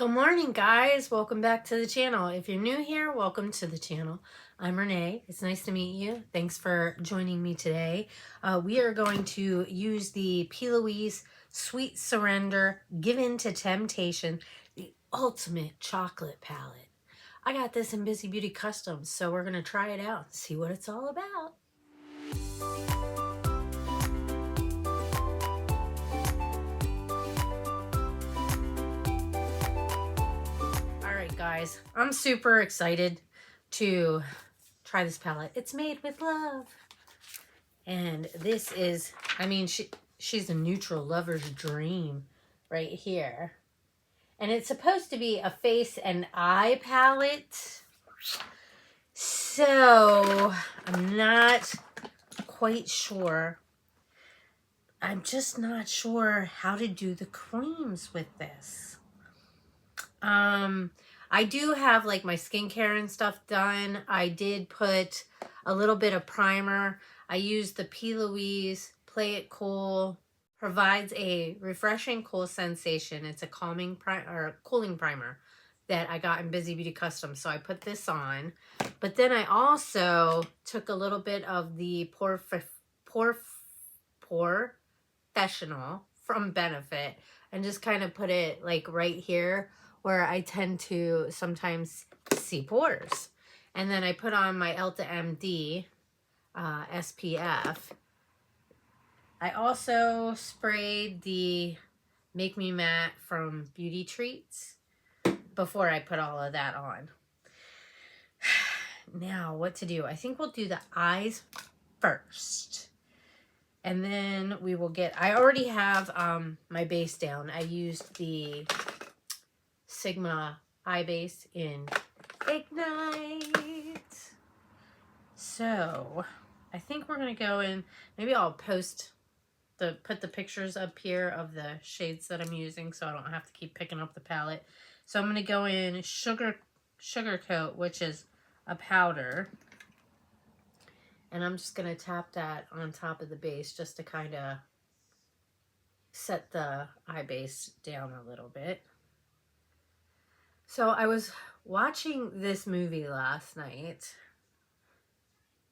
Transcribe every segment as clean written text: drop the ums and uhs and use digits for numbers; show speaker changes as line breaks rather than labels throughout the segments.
Good morning, guys. Welcome back to the channel. If you're new here, welcome to the channel. I'm Renee. It's nice to meet you. Thanks for joining me today. We are going to use the PLOUISE Sweet Surrender Give In to Temptation, the ultimate chocolate palette. I got this in Bizy Beauty Customs, so we're going to try it out and see what it's all about. Guys, I'm super excited to try this palette. It's made with love. And this is, I mean, she's a neutral lover's dream right here. And it's supposed to be a face and eye palette. So, I'm not quite sure. I'm just not sure how to do the creams with this. I do have like my skincare and stuff done. I did put a little bit of primer. I used the PLOUISE Play It Cool. Provides a refreshing cool sensation. It's a calming cooling primer that I got in Bizy Beauty Customs. So I put this on. But then I also took a little bit of the Professional from Benefit and just kind of put it like right here, where I tend to sometimes see pores. And then I put on my Elta MD SPF. I also sprayed the Make Me Matte from Beauty Treats before I put all of that on. Now, what to do? I think we'll do the eyes first. And then we will get, I already have my base down. I used the Sigma eye base in Ignite. So I think we're gonna go in. Maybe I'll put the pictures up here of the shades that I'm using, so I don't have to keep picking up the palette. So I'm gonna go in Sugar Coat, which is a powder, and I'm just gonna tap that on top of the base just to kind of set the eye base down a little bit. So I was watching this movie last night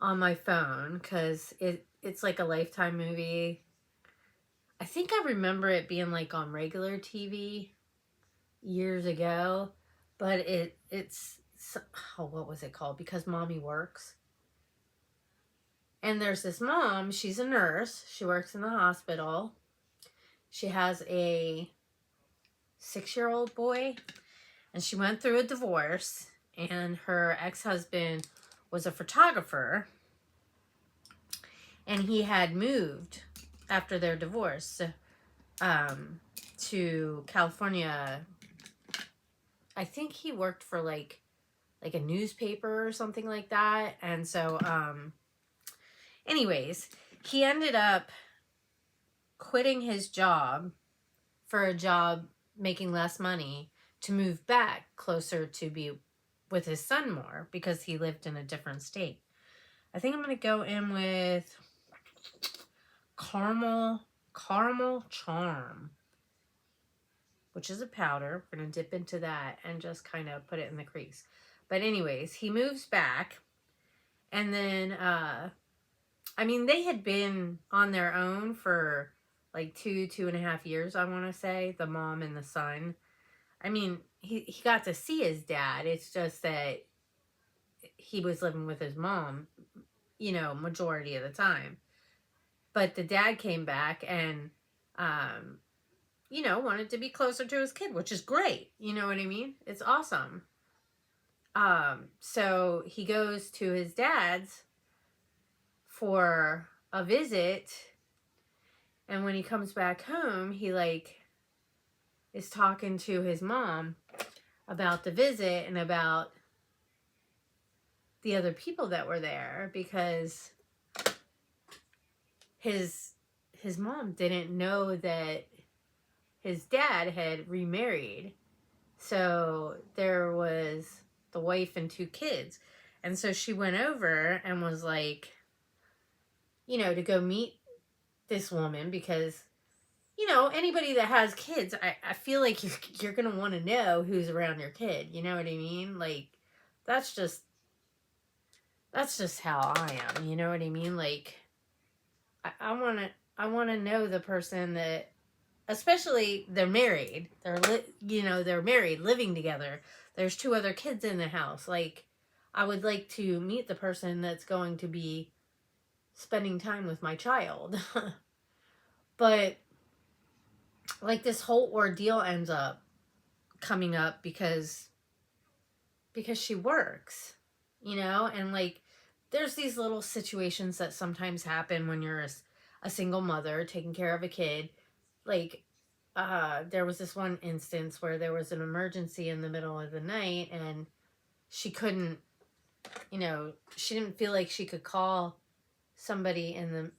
on my phone because it's like a Lifetime movie. I think I remember it being like on regular TV years ago, but it's oh, what was it called? Because Mommy Works. And there's this mom, she's a nurse. She works in the hospital. She has a 6-year-old boy. And she went through a divorce, and her ex-husband was a photographer, and he had moved after their divorce to California. I think he worked for like a newspaper or something like that. And so anyways, he ended up quitting his job for a job making less money to move back closer to be with his son more because he lived in a different state. I think I'm going to go in with Caramel Charm, which is a powder. We're going to dip into that and just kind of put it in the crease. But anyways, he moves back, and then, I mean, they had been on their own for like 2.5 years, I want to say, the mom and the son. I mean, he got to see his dad. It's just that he was living with his mom, you know, majority of the time. But the dad came back and, you know, wanted to be closer to his kid, which is great. You know what I mean? It's awesome. So he goes to his dad's for a visit. And when he comes back home, he like is talking to his mom about the visit and about the other people that were there, because his mom didn't know that his dad had remarried. So there was the wife and 2 kids. And so she went over and was like, you know, to go meet this woman because you know, anybody that has kids, I feel like you're going to want to know who's around your kid. You know what I mean? Like, that's just how I am. You know what I mean? Like, I want to know the person that, especially they're married. They're married, living together. There's 2 other kids in the house. Like, I would like to meet the person that's going to be spending time with my child. But like, this whole ordeal ends up coming up because she works, you know, and like, there's these little situations that sometimes happen when you're a single mother taking care of a kid. Like, there was this one instance where there was an emergency in the middle of the night, and she couldn't, you know, she didn't feel like she could call somebody in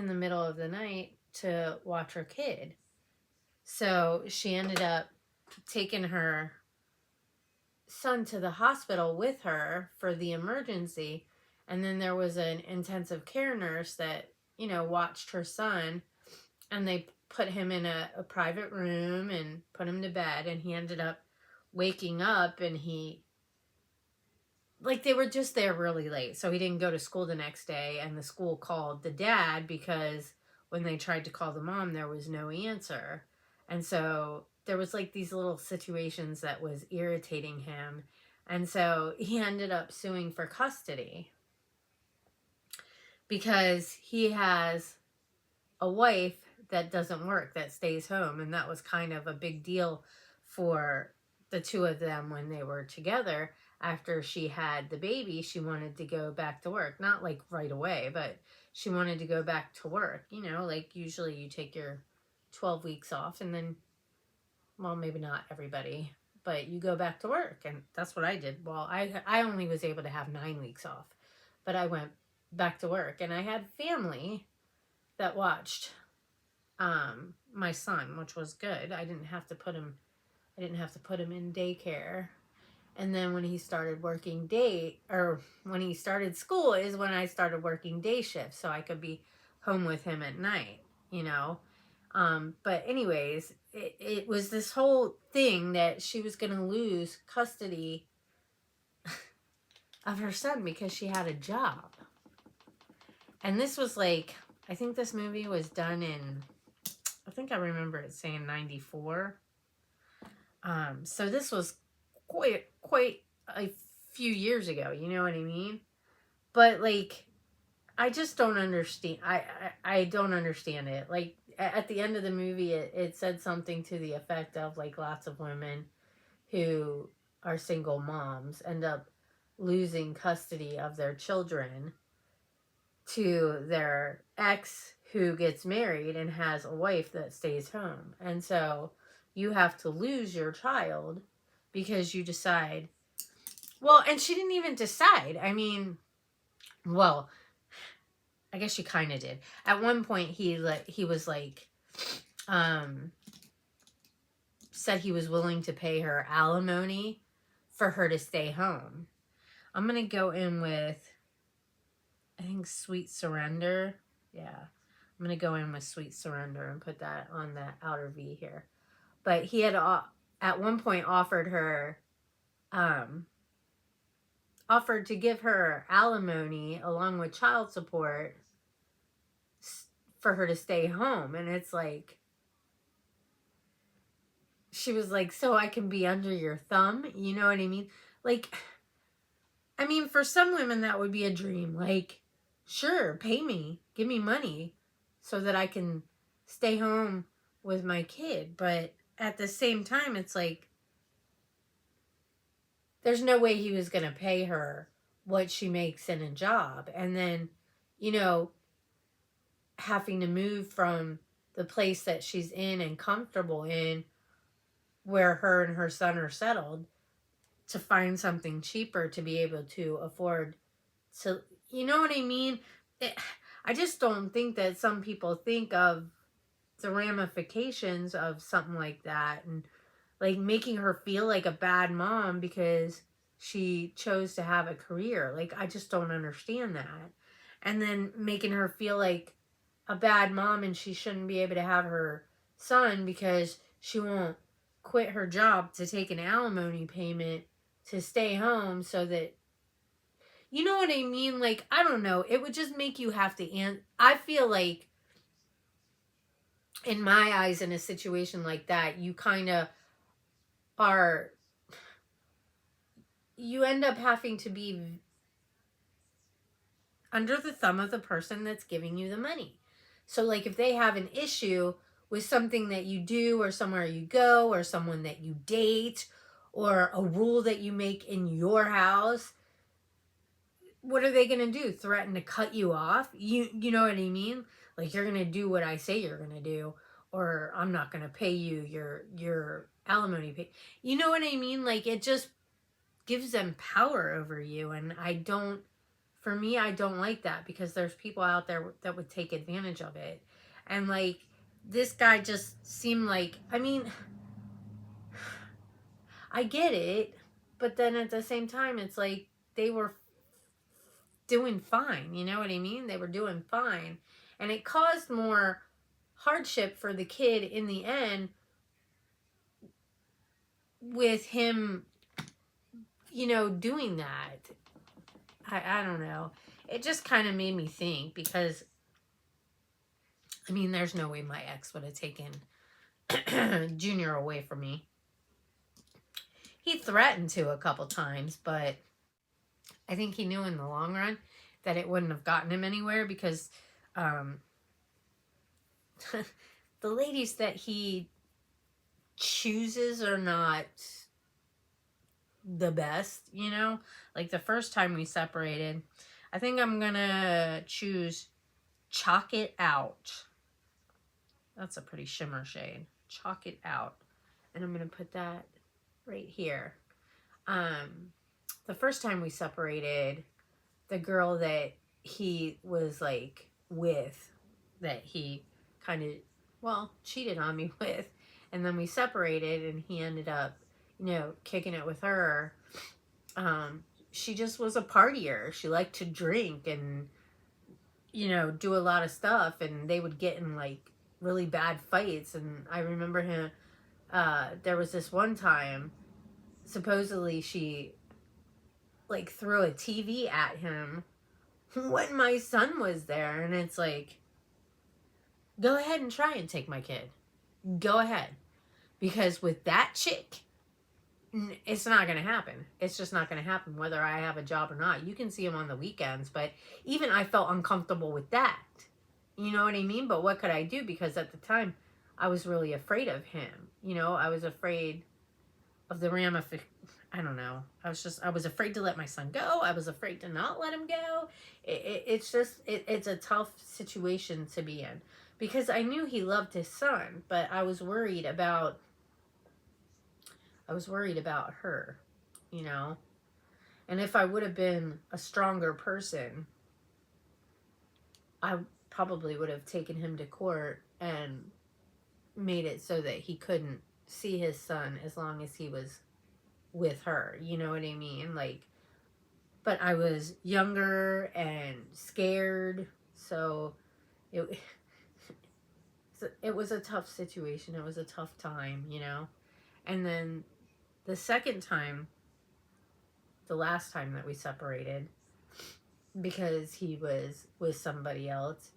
the middle of the night to watch her kid. So she ended up taking her son to the hospital with her for the emergency. And then there was an intensive care nurse that, you know, watched her son, and they put him in a private room and put him to bed, and he ended up waking up, and they were just there really late, so he didn't go to school the next day, and the school called the dad because when they tried to call the mom, there was no answer. And so there was like these little situations that was irritating him, and so he ended up suing for custody because he has a wife that doesn't work, that stays home, and that was kind of a big deal for the 2 of them when they were together. After she had the baby, she wanted to go back to work. Not like right away, but she wanted to go back to work. You know, like usually you take your 12 weeks off and then, well, maybe not everybody, but you go back to work. And that's what I did. Well, I only was able to have 9 weeks off, but I went back to work, and I had family that watched my son, which was good. I didn't have to put him in daycare. And then when he started working when he started school is when I started working day shifts, so I could be home with him at night, you know. But anyways, it was this whole thing that she was going to lose custody of her son because she had a job. And this was like, I think this movie was done in, I think I remember it saying 94. So this was quite a few years ago, you know what I mean? But like, I just don't understand. I don't understand it. Like, at the end of the movie, it said something to the effect of like, lots of women who are single moms end up losing custody of their children to their ex who gets married and has a wife that stays home. And so you have to lose your child because you decide, well, and she didn't even decide. I mean, well, I guess she kind of did. At one point, he was like, said he was willing to pay her alimony for her to stay home. I'm going to go in with, I think, Sweet Surrender. Yeah. I'm going to go in with Sweet Surrender and put that on the outer V here. But he had at one point offered her, offered to give her alimony along with child support for her to stay home. And it's like, she was like, so I can be under your thumb. You know what I mean? Like, I mean, for some women that would be a dream. Like, sure, pay me, give me money so that I can stay home with my kid. But at the same time, it's like, there's no way he was going to pay her what she makes in a job. And then, you know, having to move from the place that she's in and comfortable in, where her and her son are settled, to find something cheaper to be able to afford to, you know what I mean? I just don't think that some people think of the ramifications of something like that, and like making her feel like a bad mom because she chose to have a career. Like, I just don't understand that. And then making her feel like a bad mom and she shouldn't be able to have her son because she won't quit her job to take an alimony payment to stay home so that, you know what I mean? Like, I don't know. It would just make you have to I feel like, in my eyes, in a situation like that, you kind of are, you end up having to be under the thumb of the person that's giving you the money. So, like, if they have an issue with something that you do or somewhere you go or someone that you date or a rule that you make in your house, what are they going to do? Threaten to cut you off? You know what I mean? Like, you're going to do what I say you're going to do, or I'm not going to pay you your alimony pay. You know what I mean? Like, it just gives them power over you, and for me, I don't like that, because there's people out there that would take advantage of it. And, like, this guy just seemed like, I mean, I get it, but then at the same time, it's like they were doing fine. You know what I mean? They were doing fine. And it caused more hardship for the kid in the end with him, doing that. I don't know. It just kind of made me think, because, I mean, there's no way my ex would have taken Junior away from me. He threatened to a couple times, but I think he knew in the long run that it wouldn't have gotten him anywhere, because the ladies that he chooses are not the best, Like, the first time we separated, I think I'm gonna choose Chalk It Out. That's a pretty shimmer shade. Chalk It Out. And I'm gonna put that right here. The first time we separated, the girl that he was, like, with, that he kind of, well, cheated on me with, and then we separated, and he ended up, kicking it with her. She just was a partier. She liked to drink and, do a lot of stuff, and they would get in, like, really bad fights. And I remember him, there was this one time, supposedly she, like, threw a TV at him when my son was there. And it's like, go ahead and try and take my kid. Go ahead. Because with that chick, it's not going to happen. It's just not going to happen, whether I have a job or not. You can see him on the weekends, but even I felt uncomfortable with that. You know what I mean? But what could I do? Because at the time, I was really afraid of him. I was afraid of the ramifications. I don't know. I was afraid to let my son go. I was afraid to not let him go. It's a tough situation to be in, because I knew he loved his son, but I was worried about her, And if I would have been a stronger person, I probably would have taken him to court and made it so that he couldn't see his son as long as he was with her. You know what I mean? Like, but I was younger and scared, so it was a tough situation. It was a tough time, And then the second time, the last time that we separated, because he was with somebody else,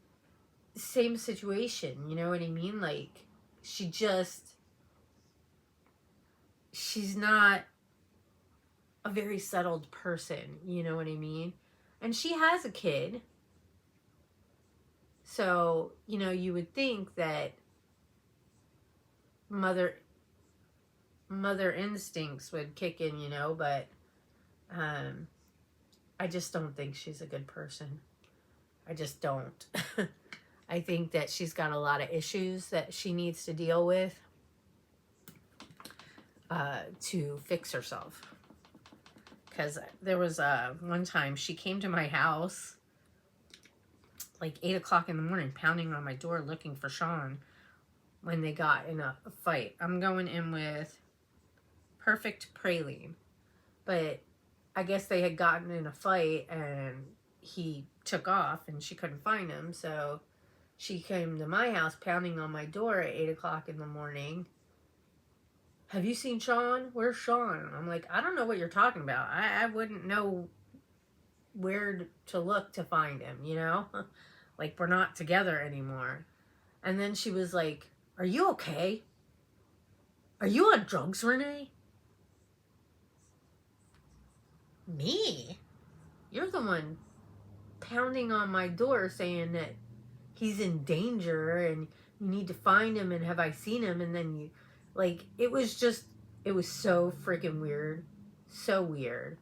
same situation, you know what I mean? Like, she's not a very settled person, you know what I mean? And she has a kid. So, you would think that mother instincts would kick in, but I just don't think she's a good person. I just don't. I think that she's got a lot of issues that she needs to deal with to fix herself. Because there was one time she came to my house like 8 o'clock in the morning, pounding on my door looking for Sean when they got in a fight. I'm going in with Perfect Praline, but I guess they had gotten in a fight and he took off and she couldn't find him, so she came to my house pounding on my door at 8 o'clock in the morning. Have you seen Sean? Where's Sean? And I'm like, I don't know what you're talking about. I wouldn't know where to look to find him, you know? Like, we're not together anymore. And then she was like, are you okay? Are you on drugs, Renee? Me? You're the one pounding on my door saying that he's in danger and you need to find him and have I seen him? And then you, like, it was so freaking weird. So weird.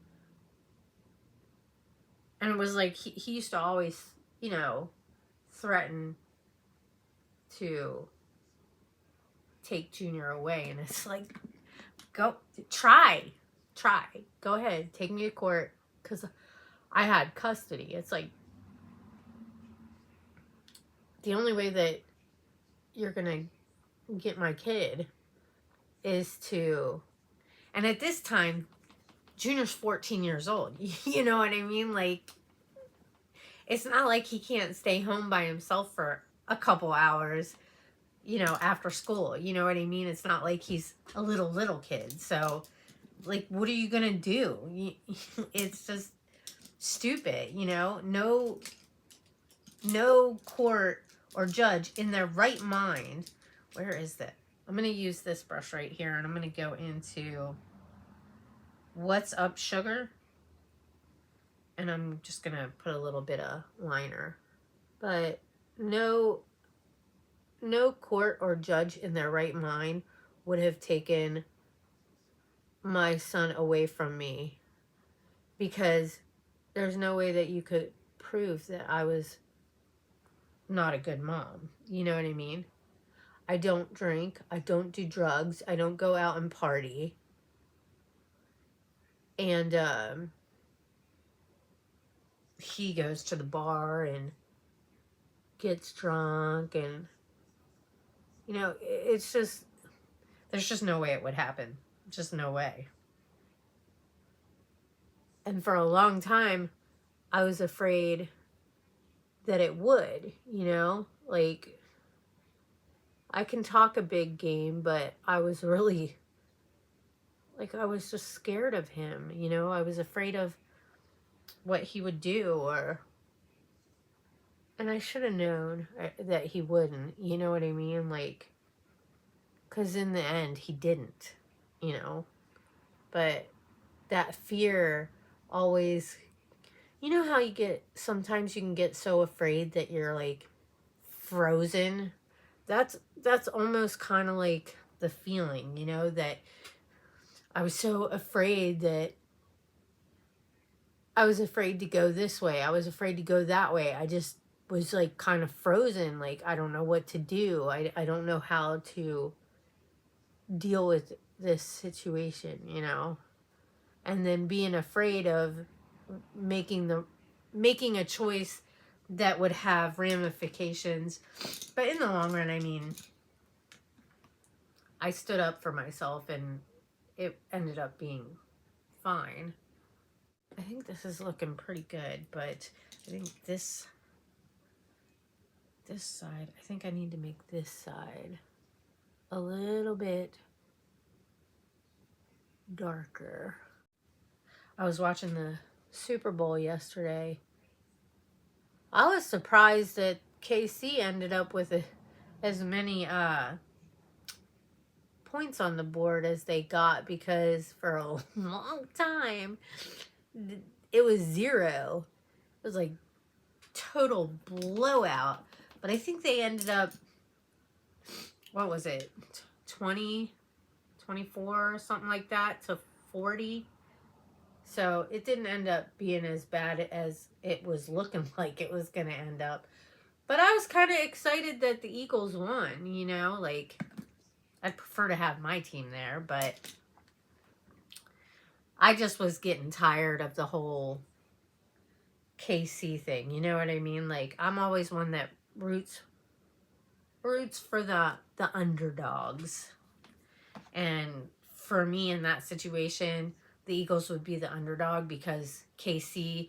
And it was like, he used to always, you know, threaten to take Junior away. And it's like, go, try, go ahead, take me to court, because I had custody. It's like, the only way that you're gonna get my kid is to, and at this time, Junior's 14 years old. You know what I mean? Like, it's not like he can't stay home by himself for a couple hours, you know, after school. You know what I mean? It's not like he's a little kid. So, like, what are you gonna do? It's just stupid, you know? No court or judge in their right mind. Where is that? I'm gonna use this brush right here, and I'm gonna go into What's Up Sugar, and I'm just gonna put a little bit of liner. But no court or judge in their right mind would have taken my son away from me, because there's no way that you could prove that I was not a good mom. You know what I mean? I don't drink, I don't do drugs, I don't go out and party. And he goes to the bar and gets drunk, and, you know, it's just, there's just no way it would happen. Just no way. And for a long time, I was afraid that it would, you know? Like, I can talk a big game, but I was really, like, I was just scared of him, you know? I was afraid of what he would do, and I should have known that he wouldn't, you know what I mean? Like, because in the end, he didn't, you know? But that fear always, you know how you get, sometimes you can get so afraid that you're, like, frozen? That's almost kind of like the feeling, you know, that I was so afraid that I was afraid to go this way. I was afraid to go that way. I just was, like, kind of frozen. Like, I don't know what to do. I don't know how to deal with this situation, you know? And then being afraid of making a choice that would have ramifications. But in the long run, I mean, I stood up for myself and it ended up being fine. I think this is looking pretty good, but I think this side, I think I need to make this side a little bit darker. I was watching the Super Bowl yesterday. I was surprised that KC ended up with as many points on the board as they got, because for a long time it was 0. It was like total blowout. But I think they ended up, what was it, 20, 24 or something like that to 40. So it didn't end up being as bad as it was looking like it was going to end up. But I was kind of excited that the Eagles won, you know, like, I'd prefer to have my team there, but I just was getting tired of the whole KC thing, you know what I mean? Like, I'm always one that roots for the underdogs. And for me in that situation, the Eagles would be the underdog, because KC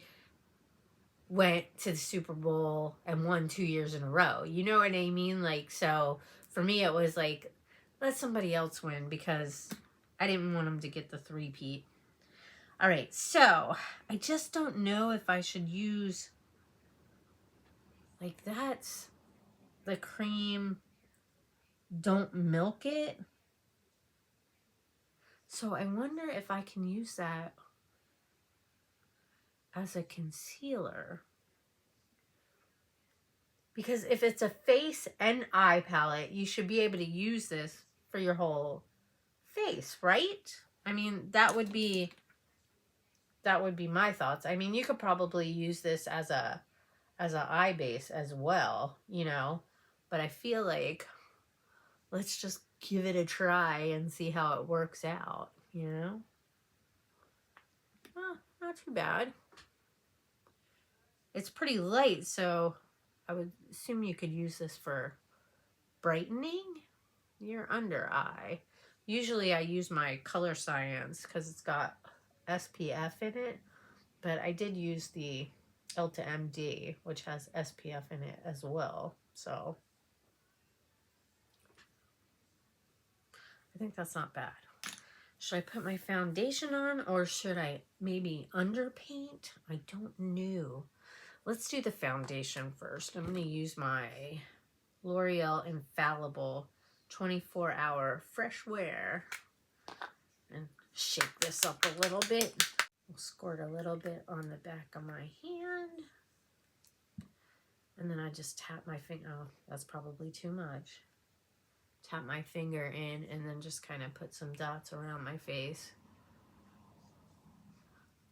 went to the Super Bowl and won 2 years in a row. You know what I mean? Like, so for me, it was like, let somebody else win because I didn't want them to get the three-peat. All right, so I just don't know if I should use, like, that's the cream, Don't Milk It. So I wonder if I can use that as a concealer. Because if it's a face and eye palette, you should be able to use this for your whole face, right? I mean, that would be my thoughts. I mean, you could probably use this as a eye base as well, you know. But I feel like let's just give it a try and see how it works out, you know. Well, not too bad. It's pretty light, so I would assume you could use this for brightening your under eye. Usually I use my Color Science because it's got SPF in it, but I did use the Ulta MD, which has SPF in it as well. So I think that's not bad. Should I put my foundation on or should I maybe underpaint? I don't know. Let's do the foundation first. I'm going to use my L'Oreal Infallible 24-hour Fresh Wear and shake this up a little bit. We'll squirt a little bit on the back of my hand. And then I just tap my finger. Oh, that's probably too much. Tap my finger in and then just kind of put some dots around my face.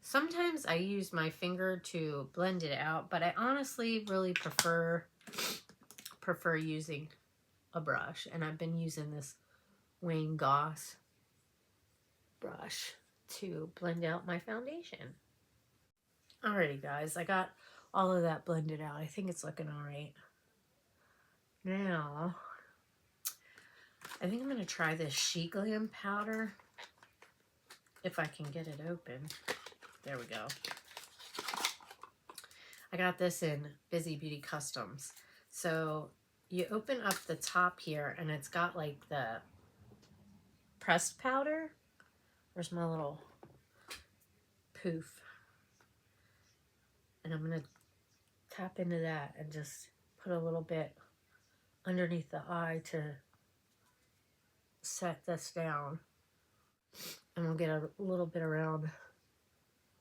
Sometimes I use my finger to blend it out, but I honestly really prefer using a brush. And I've been using this Wayne Goss brush to blend out my foundation. Alrighty guys, I got all of that blended out. I think it's looking alright. Now, I think I'm going to try this Sheet Glam powder. If I can get it open. There we go. I got this in Bizy Beauty Customs. So you open up the top here and it's got like the pressed powder. Where's my little poof? And I'm going to tap into that and just put a little bit underneath the eye to set this down. And we'll get a little bit around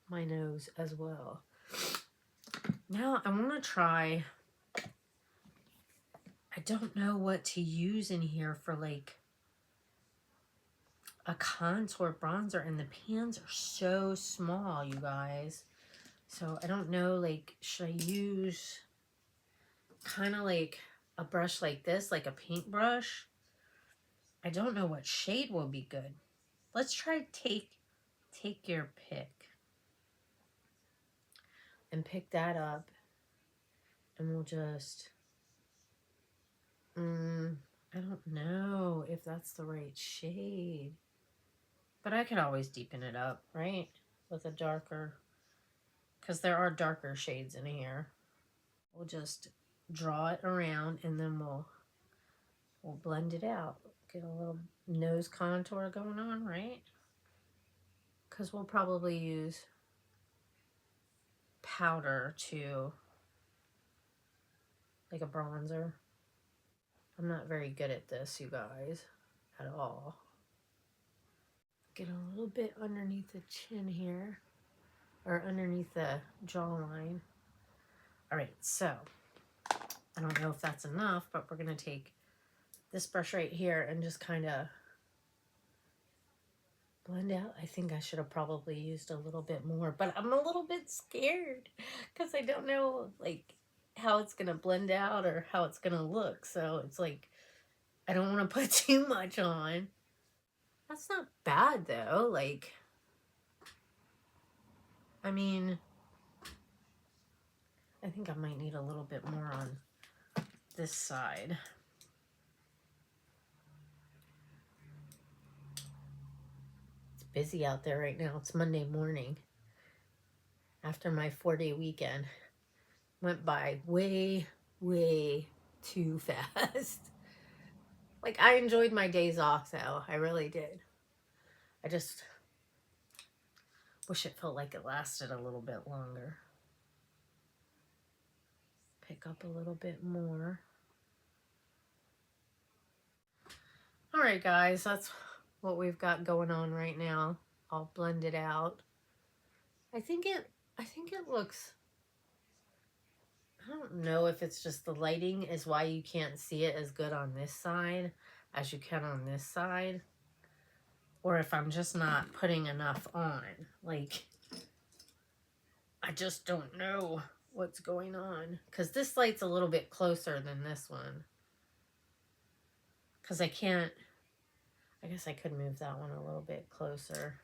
my nose as well. Now I want to try, I don't know what to use in here for like a contour bronzer, and the pans are so small, you guys. So I don't know, like, should I use kind of like a brush like this, like a paintbrush? I don't know what shade will be good. Let's try take your pick. And pick that up. And we'll just, I don't know if that's the right shade. But I could always deepen it up, right? With a darker, because there are darker shades in here. We'll just draw it around and then we'll blend it out. Get a little nose contour going on, right? Because we'll probably use powder to, like a bronzer. I'm not very good at this, you guys, at all. Get a little bit underneath the chin here, or underneath the jawline. All right, so I don't know if that's enough, but we're gonna take this brush right here and just kind of blend out. I think I should have probably used a little bit more, but I'm a little bit scared because I don't know like how it's gonna blend out or how it's gonna look. So it's like, I don't want to put too much on. That's not bad though. Like, I mean, I think I might need a little bit more on this side. It's busy out there right now. It's Monday morning after my 4-day weekend. went by way, way too fast. Like, I enjoyed my days off, though. I really did. I just wish it felt like it lasted a little bit longer. Pick up a little bit more. All right, guys, that's what we've got going on right now. I'll blend it out. I think it looks, I don't know if it's just the lighting is why you can't see it as good on this side as you can on this side, or if I'm just not putting enough on. Like, I just don't know what's going on, because this light's a little bit closer than this one, because I can't, I guess I could move that one a little bit closer.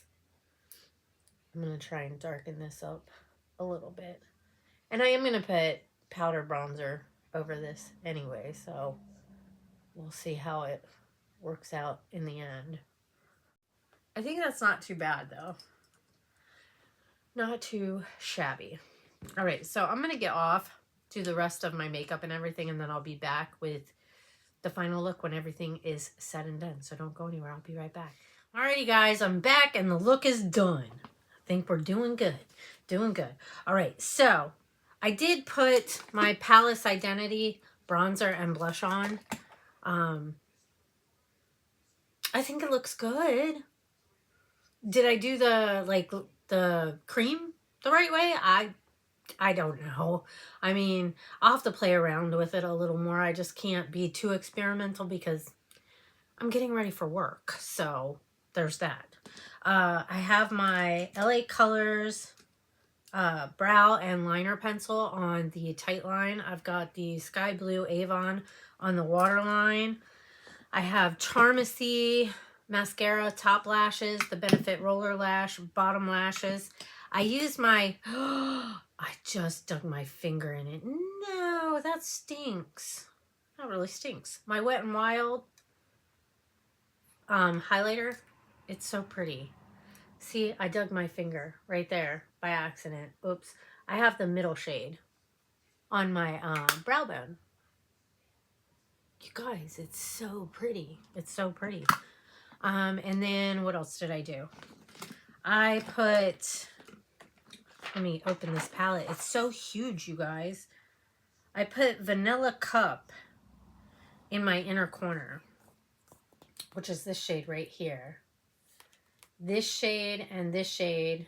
I'm going to try and darken this up a little bit, and I am going to put powder bronzer over this anyway, so we'll see how it works out in the end. I think that's not too bad, though. Not too shabby. All right, so I'm going to get off, do the rest of my makeup and everything, and then I'll be back with the final look when everything is said and done. So don't go anywhere. I'll be right back. Alrighty, guys, I'm back, and the look is done. I think we're doing good. Doing good. All right, so I did put my Palace Identity bronzer and blush on. I think it looks good. Did I do the cream the right way? I don't know. I mean, I'll have to play around with it a little more. I just can't be too experimental because I'm getting ready for work. So there's that. I have my LA Colors brow and liner pencil on the tight line. I've got the Sky Blue Avon on the waterline. I have Charmacy mascara top lashes, the Benefit Roller Lash bottom lashes. I use my, I just dug my finger in it. No, that stinks. That really stinks. My Wet n Wild highlighter. It's so pretty. See, I dug my finger right there by accident. Oops. I have the middle shade on my brow bone. You guys, it's so pretty. It's so pretty. And then what else did I do? I put, let me open this palette. It's so huge, you guys. I put Vanilla Cup in my inner corner, which is this shade right here. This shade and this shade.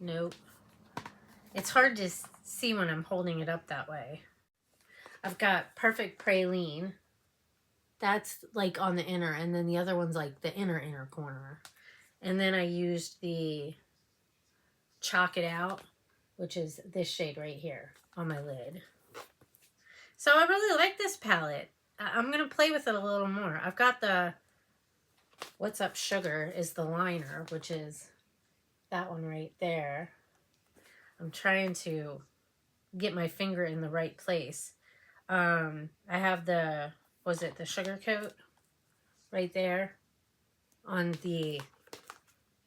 Nope. It's hard to see when I'm holding it up that way. I've got Perfect Praline. That's like on the inner, and then the other one's like the inner corner. And then I used the Chalk It Out, which is this shade right here on my lid. So I really like this palette. I'm going to play with it a little more. I've got the What's Up Sugar is the liner, which is that one right there. I'm trying to get my finger in the right place. I have the, was it the Sugar Coat right there on the,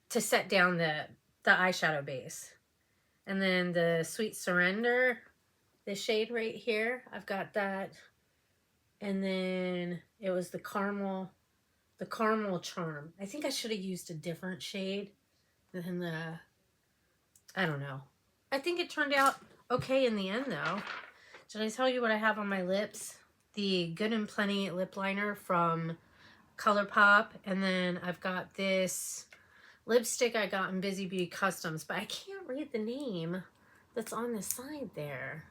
to set down the eyeshadow base. And then the Sweet Surrender, this shade right here, I've got that. And then it was the Caramel Charm. I think I should have used a different shade than the, I don't know. I think it turned out okay in the end, though. Did I tell you what I have on my lips? The Good and Plenty lip liner from ColourPop. And then I've got this lipstick I got in Bizy Beauty Customs, but I can't read the name that's on the side there.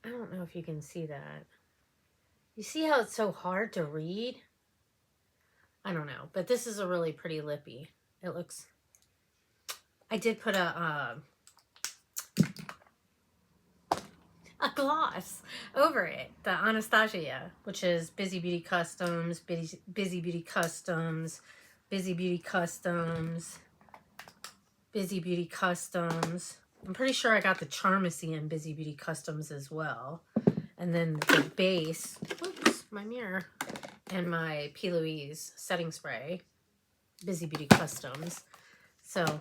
I don't know if you can see that. You see how it's so hard to read? I don't know, but this is a really pretty lippy. It looks, I did put a gloss over it, the Anastasia, which is Bizy Beauty Customs, Bizy Beauty Customs, Bizy Beauty Customs, Bizy Beauty Customs. I'm pretty sure I got the Charmacy in Bizy Beauty Customs as well. And then the base, whoops, my mirror, and my PLOUISE setting spray, Bizy Beauty Customs. So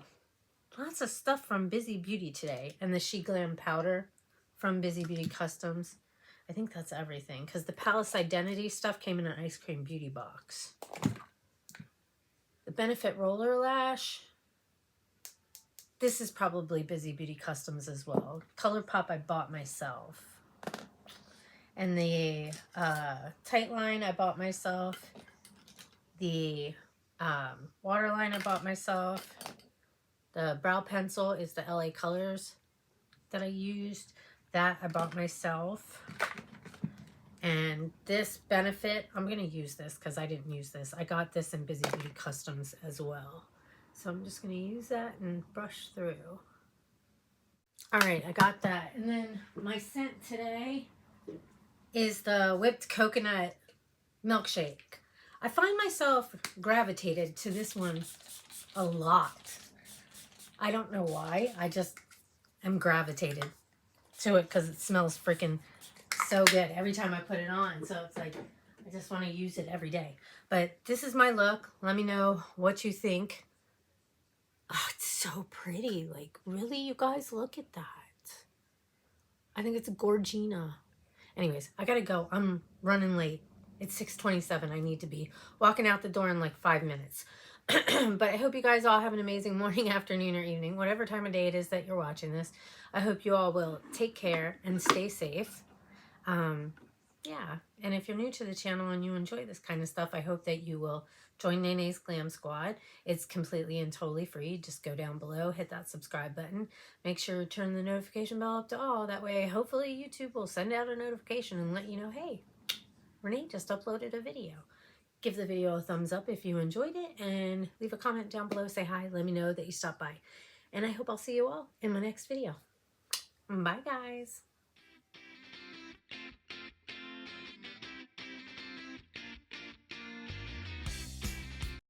Lots of stuff from Bizy Beauty today. And the She Glam powder from Bizy Beauty Customs. I think that's everything. Because the Palace Identity stuff came in an Eyescream Beauty box. The Benefit Roller Lash. This is probably Bizy Beauty Customs as well. ColourPop I bought myself. And the Tight Line I bought myself. The Waterline I bought myself. The brow pencil is the LA Colors that I used. That I bought myself. And this Benefit, I'm going to use this because I didn't use this. I got this in Bizy Beauty Customs as well. So I'm just going to use that and brush through. All right, I got that. And then my scent today is the Whipped Coconut Milkshake. I find myself gravitated to this one a lot. I don't know why. I just am gravitated to it because it smells freaking so good every time I put it on. So it's like, I just want to use it every day. But this is my look. Let me know what you think. Oh, it's so pretty. Like, really, you guys, look at that. I think it's a Gorgina. Anyways, I gotta go. I'm running late. It's 6:27. I need to be walking out the door in like 5 minutes. But I hope you guys all have an amazing morning, afternoon, or evening, whatever time of day it is that you're watching this. I hope you all will take care and stay safe. Yeah, and if you're new to the channel and you enjoy this kind of stuff, I hope that you will join Nene's Glam Squad. It's completely and totally free. Just go down below, hit that subscribe button. Make sure to turn the notification bell up to all. That way, hopefully, YouTube will send out a notification and let you know, hey, Renee just uploaded a video. Give the video a thumbs up if you enjoyed it, and leave a comment down below. Say hi. Let me know that you stopped by. And I hope I'll see you all in my next video. Bye, guys.